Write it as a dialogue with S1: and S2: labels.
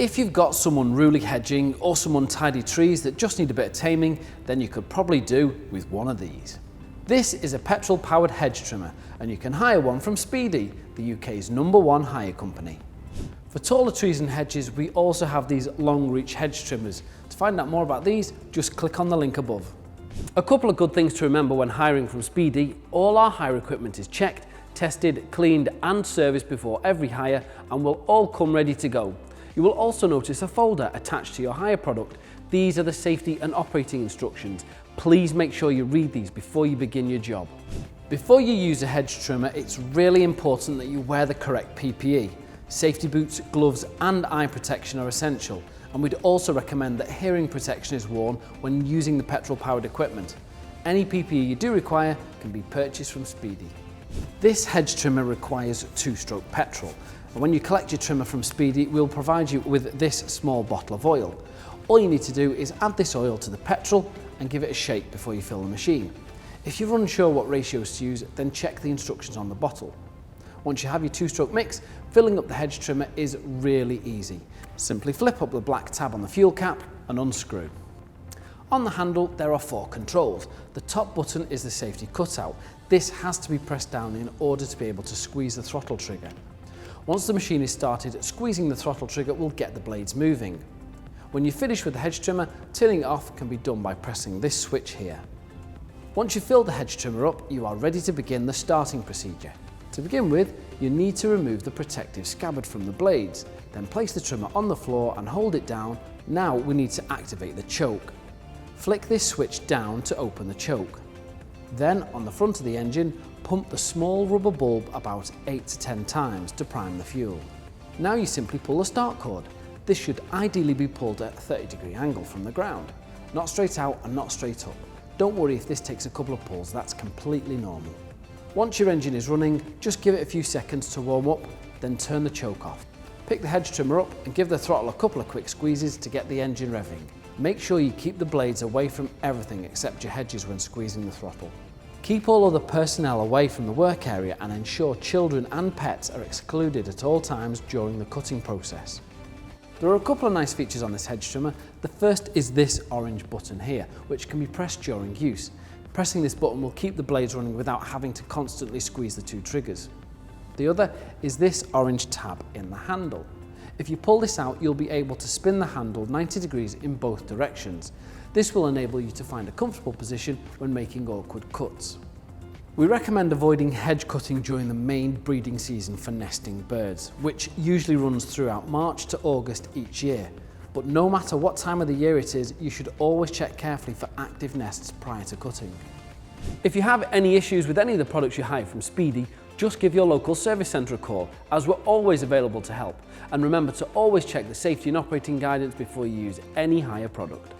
S1: If you've got some unruly hedging or some untidy trees that just need a bit of taming, then you could probably do with one of these. This is a petrol-powered hedge trimmer, and you can hire one from Speedy, the UK's #1 hire company. For taller trees and hedges, we also have these long-reach hedge trimmers. To find out more about these, just click on the link above. A couple of good things to remember when hiring from Speedy: all our hire equipment is checked, tested, cleaned and serviced before every hire and will all come ready to go. You will also notice a folder attached to your hire product. These are the safety and operating instructions. Please make sure you read these before you begin your job. Before you use a hedge trimmer, it's really important that you wear the correct PPE. Safety boots, gloves and eye protection are essential, and we'd also recommend that hearing protection is worn when using the petrol-powered equipment. Any PPE you do require can be purchased from Speedy. This hedge trimmer requires 2-stroke petrol, and when you collect your trimmer from Speedy, we'll provide you with this small bottle of oil. All you need to do is add this oil to the petrol and give it a shake before you fill the machine. If you're unsure what ratios to use, then check the instructions on the bottle. Once you have your 2-stroke mix, filling up the hedge trimmer is really easy. Simply flip up the black tab on the fuel cap and unscrew. On the handle, there are 4 controls. The top button is the safety cutout. This has to be pressed down in order to be able to squeeze the throttle trigger. Once the machine is started, squeezing the throttle trigger will get the blades moving. When you finish with the hedge trimmer, turning it off can be done by pressing this switch here. Once you've filled the hedge trimmer up, you are ready to begin the starting procedure. To begin with, you need to remove the protective scabbard from the blades, then place the trimmer on the floor and hold it down. Now we need to activate the choke. Flick this switch down to open the choke. Then, on the front of the engine, pump the small rubber bulb about 8 to 10 times to prime the fuel. Now you simply pull the start cord. This should ideally be pulled at a 30-degree angle from the ground, not straight out and not straight up. Don't worry if this takes a couple of pulls, that's completely normal. Once your engine is running, just give it a few seconds to warm up, then turn the choke off. Pick the hedge trimmer up and give the throttle a couple of quick squeezes to get the engine revving. Make sure you keep the blades away from everything except your hedges when squeezing the throttle. Keep all other personnel away from the work area and ensure children and pets are excluded at all times during the cutting process. There are a couple of nice features on this hedge trimmer. The first is this orange button here, which can be pressed during use. Pressing this button will keep the blades running without having to constantly squeeze the 2 triggers. The other is this orange tab in the handle. If you pull this out, you'll be able to spin the handle 90 degrees in both directions. This will enable you to find a comfortable position when making awkward cuts. We recommend avoiding hedge cutting during the main breeding season for nesting birds, which usually runs throughout March to August each year. But no matter what time of the year it is, you should always check carefully for active nests prior to cutting. If you have any issues with any of the products you hire from Speedy, just give your local service centre a call, as we're always available to help. And remember to always check the safety and operating guidance before you use any hire product.